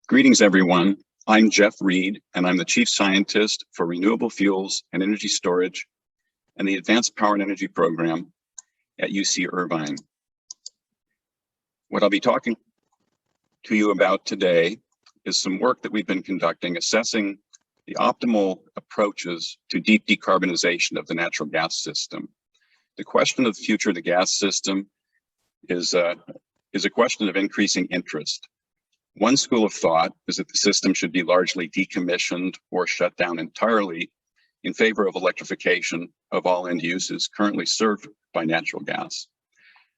Greetings, everyone. I'm Jeff Reed, and I'm the Chief Scientist for Renewable Fuels and Energy Storage and the Advanced Power and Energy Program at UC Irvine. What I'll be talking to you about today is some work that we've been conducting assessing the optimal approaches to deep decarbonization of the natural gas system. The question of the future of the gas system is a question of increasing interest. One school of thought is that the system should be largely decommissioned or shut down entirely in favor of electrification of all end uses currently served by natural gas.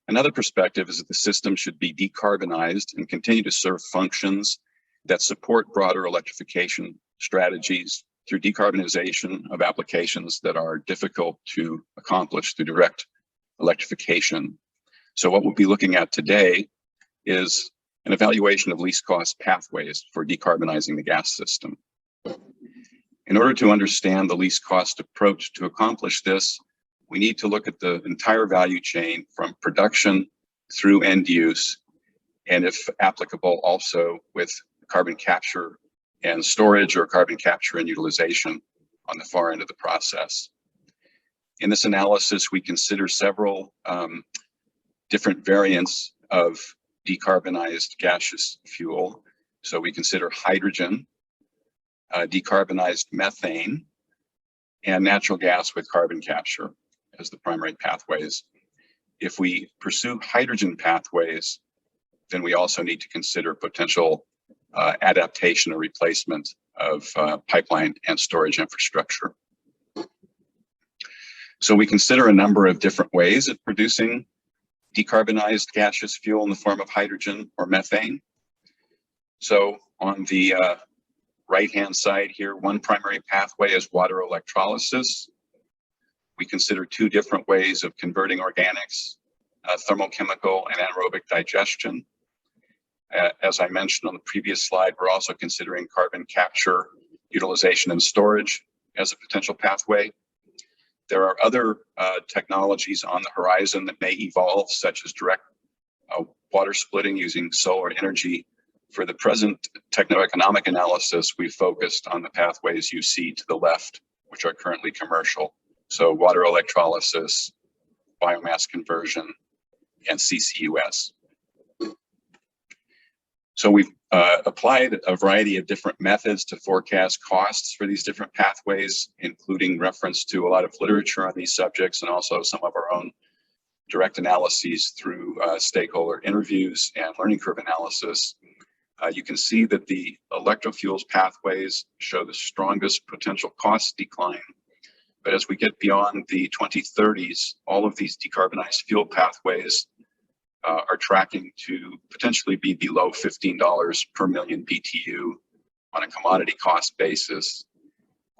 Another perspective is that the system should be decarbonized and continue to serve functions that support broader electrification strategies through decarbonization of applications that are difficult to accomplish through direct electrification. So what we'll be looking at today is an evaluation of least cost pathways for decarbonizing the gas system. In order to understand the least cost approach to accomplish this, we need to look at the entire value chain from production through end use, and if applicable, also with carbon capture and storage or carbon capture and utilization on the far end of the process. In this analysis, we consider several different variants of decarbonized gaseous fuel. So we consider hydrogen, decarbonized methane, and natural gas with carbon capture as the primary pathways. If we pursue hydrogen pathways, then we also need to consider potential adaptation or replacement of pipeline and storage infrastructure. So we consider a number of different ways of producing decarbonized gaseous fuel in the form of hydrogen or methane. So on the right-hand side here, one primary pathway is water electrolysis. We consider two different ways of converting organics, thermochemical and anaerobic digestion. As I mentioned on the previous slide, we're also considering carbon capture, utilization, and storage as a potential pathway. There are other technologies on the horizon that may evolve, such as direct water splitting using solar energy. For the present techno-economic analysis, we focused on the pathways you see to the left, which are currently commercial. So water electrolysis, biomass conversion, and CCUS. So we've applied a variety of different methods to forecast costs for these different pathways, including reference to a lot of literature on these subjects and also some of our own direct analyses through stakeholder interviews and learning curve analysis. You can see that the electrofuels pathways show the strongest potential cost decline. But as we get beyond the 2030s, all of these decarbonized fuel pathways are tracking to potentially be below $15 per million BTU on a commodity cost basis.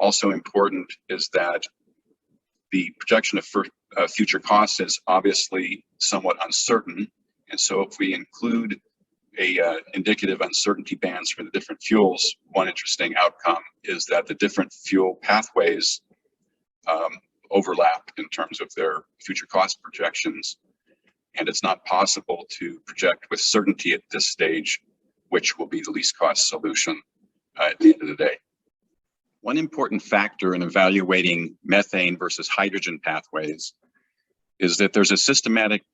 Also important is that the projection of future costs is obviously somewhat uncertain. And so if we include a indicative uncertainty bands for the different fuels, one interesting outcome is that the different fuel pathways overlap in terms of their future cost projections. And it's not possible to project with certainty at this stage which will be the least cost solution at the end of the day. One important factor in evaluating methane versus hydrogen pathways is that there's a systematic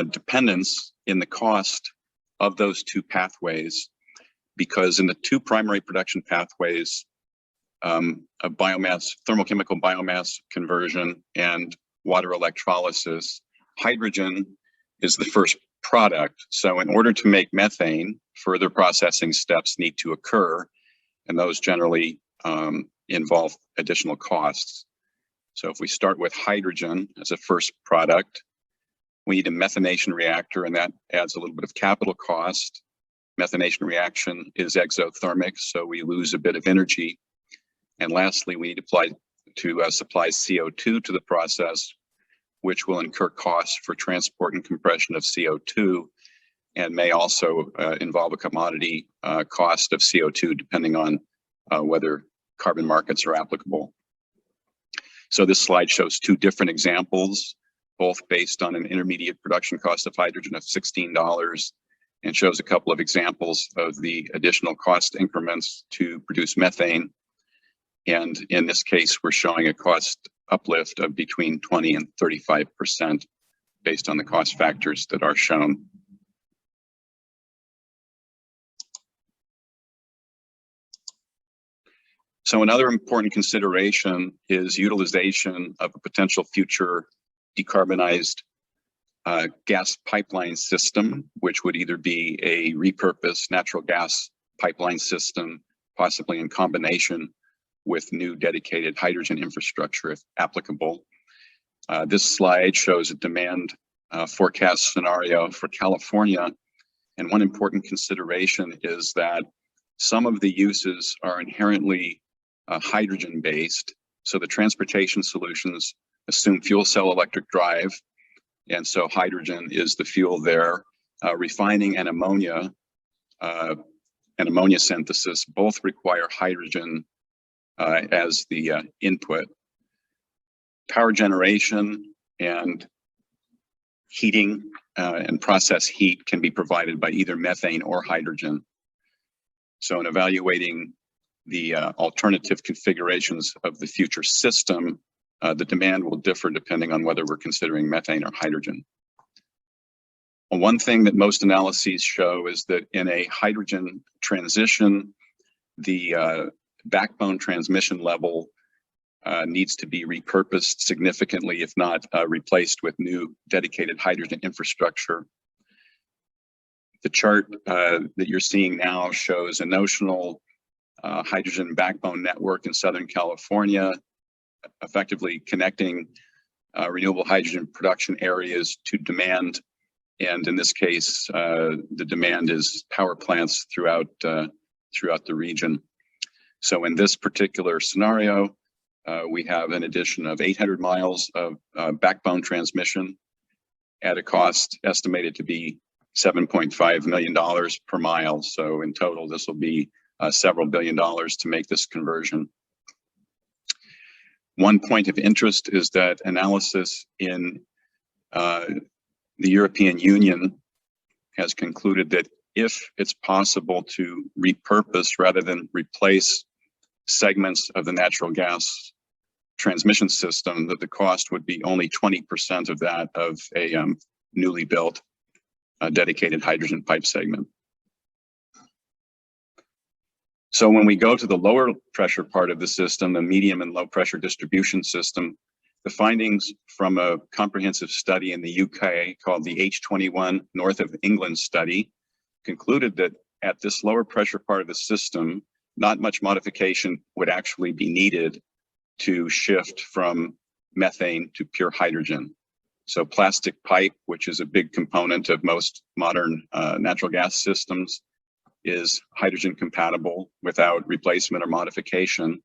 dependence in the cost of those two pathways, because in the two primary production pathways of biomass, thermochemical biomass conversion and water electrolysis, hydrogen is the first product. So in order to make methane, further processing steps need to occur, and those generally involve additional costs. So if we start with hydrogen as a first product, we need a methanation reactor, and that adds a little bit of capital cost. Methanation reaction is exothermic, so we lose a bit of energy. And lastly, we need to supply CO2 to the process, which will incur costs for transport and compression of CO2, and may also involve a commodity cost of CO2, depending on whether carbon markets are applicable. So this slide shows two different examples, both based on an intermediate production cost of hydrogen of $16 and shows a couple of examples of the additional cost increments to produce methane. And in this case, we're showing a cost uplift of between 20 and 35% based on the cost factors that are shown. So another important consideration is utilization of a potential future decarbonized gas pipeline system, which would either be a repurposed natural gas pipeline system, possibly in combination with new dedicated hydrogen infrastructure if applicable. This slide shows a demand forecast scenario for California. And one important consideration is that some of the uses are inherently hydrogen-based. So the transportation solutions assume fuel cell electric drive. And so hydrogen is the fuel there. Refining and ammonia synthesis both require hydrogen as the input. Power generation and heating and process heat can be provided by either methane or hydrogen. So in evaluating the alternative configurations of the future system, the demand will differ depending on whether we're considering methane or hydrogen. Well, one thing that most analyses show is that in a hydrogen transition, the backbone transmission level needs to be repurposed significantly, if not replaced with new dedicated hydrogen infrastructure. The chart that you're seeing now shows a notional hydrogen backbone network in Southern California, effectively connecting renewable hydrogen production areas to demand. And in this case, the demand is power plants throughout the region. So in this particular scenario, we have an addition of 800 miles of backbone transmission at a cost estimated to be $7.5 million per mile. So in total, this will be several $billion to make this conversion. One point of interest is that analysis in the European Union has concluded that if it's possible to repurpose rather than replace segments of the natural gas transmission system, that the cost would be only 20% of that of a newly built dedicated hydrogen pipe segment. So when we go to the lower pressure part of the system, the medium and low pressure distribution system, the findings from a comprehensive study in the UK called the H21 North of England study concluded that at this lower pressure part of the system, not much modification would actually be needed to shift from methane to pure hydrogen. So plastic pipe, which is a big component of most modern natural gas systems, is hydrogen compatible without replacement or modification.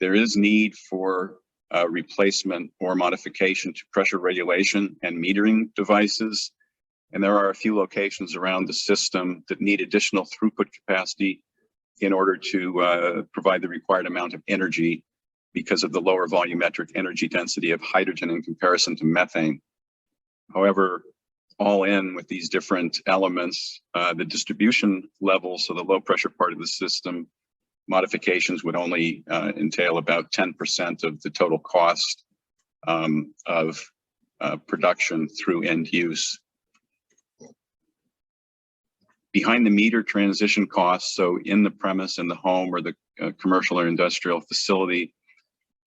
There is need for replacement or modification to pressure regulation and metering devices. And there are a few locations around the system that need additional throughput capacity in order to provide the required amount of energy because of the lower volumetric energy density of hydrogen in comparison to methane. However, all in with these different elements, the distribution level, so the low pressure part of the system, modifications would only entail about 10% of the total cost of production through end use. Behind the meter transition costs, so in the premise, in the home or the commercial or industrial facility,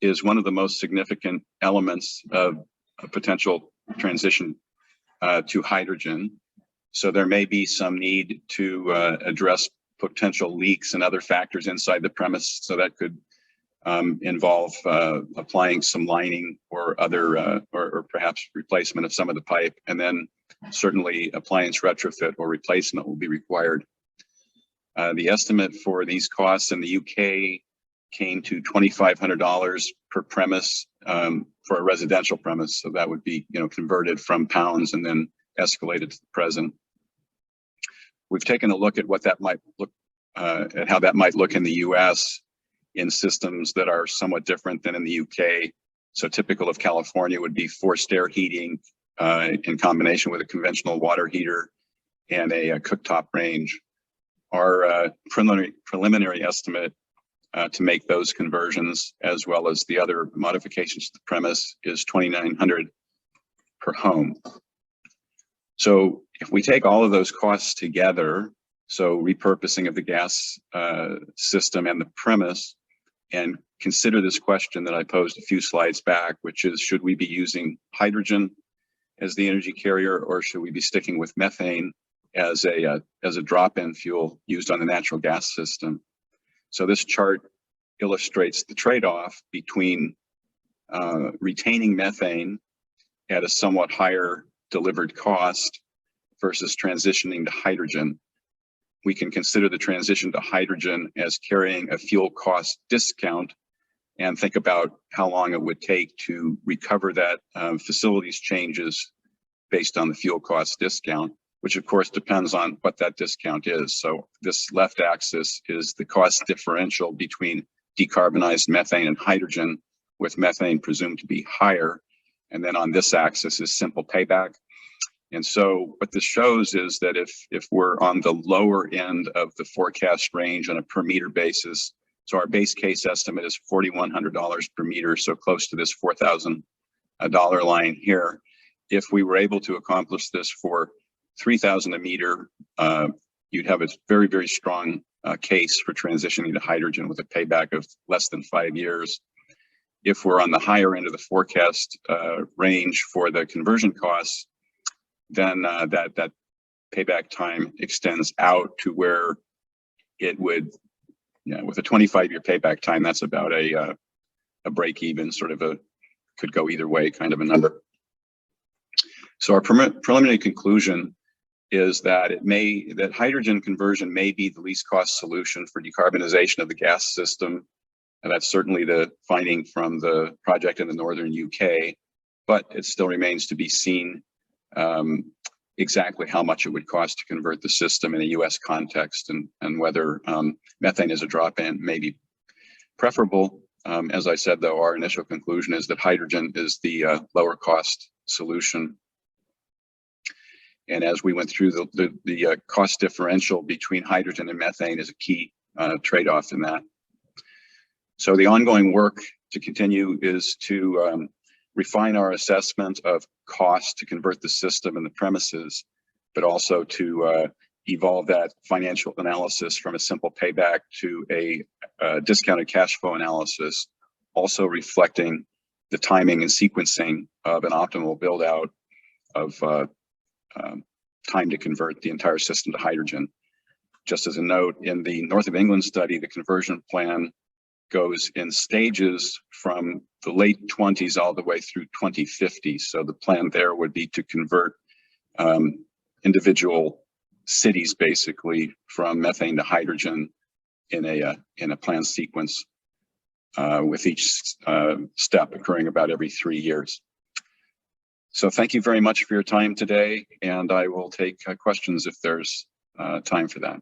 is one of the most significant elements of a potential transition to hydrogen. So there may be some need to address potential leaks and other factors inside the premise. So that could involve applying some lining or other, or perhaps replacement of some of the pipe. And then certainly appliance retrofit or replacement will be required. The estimate for these costs in the UK came to $2,500 per premise for a residential premise. So that would be, converted from pounds and then escalated to the present. We've taken a look at what that might look, at how that might look in the US in systems that are somewhat different than in the UK. So typical of California would be forced air heating in combination with a conventional water heater and a cooktop range. Our preliminary estimate to make those conversions, as well as the other modifications to the premise, is $2,900 per home. So if we take all of those costs together, so repurposing of the gas system and the premise, and consider this question that I posed a few slides back, which is, should we be using hydrogen as the energy carrier, or should we be sticking with methane as a drop-in fuel used on the natural gas system? So this chart illustrates the trade-off between retaining methane at a somewhat higher delivered cost versus transitioning to hydrogen. We can consider the transition to hydrogen as carrying a fuel cost discount and think about how long it would take to recover that facilities changes based on the fuel cost discount, which of course depends on what that discount is. So this left axis is the cost differential between decarbonized methane and hydrogen, with methane presumed to be higher. And then on this axis is simple payback. And so what this shows is that if we're on the lower end of the forecast range on a per meter basis, so our base case estimate is $4,100 per meter, so close to this $4,000 line here. If we were able to accomplish this for $3,000 a meter, you'd have a very, very strong case for transitioning to hydrogen with a payback of less than 5 years. If we're on the higher end of the forecast range for the conversion costs, then that payback time extends out to where it would, with a 25-year payback time, that's about a break even, sort of could go either way kind of a number. So our preliminary conclusion is that that hydrogen conversion may be the least cost solution for decarbonization of the gas system. And that's certainly the finding from the project in the northern UK, but it still remains to be seen exactly how much it would cost to convert the system in a US context, and whether methane as a drop-in may be preferable. As I said, though, our initial conclusion is that hydrogen is the lower cost solution. And as we went through, the cost differential between hydrogen and methane is a key trade-off in that. So the ongoing work to continue is to refine our assessment of cost to convert the system and the premises, but also to evolve that financial analysis from a simple payback to a discounted cash flow analysis, also reflecting the timing and sequencing of an optimal build out of time to convert the entire system to hydrogen. Just as a note, in the North of England study, the conversion plan goes in stages from the late 20s all the way through 2050. So the plan there would be to convert individual cities basically from methane to hydrogen in a planned sequence, with each step occurring about every 3 years. So thank you very much for your time today, and I will take questions if there's time for that.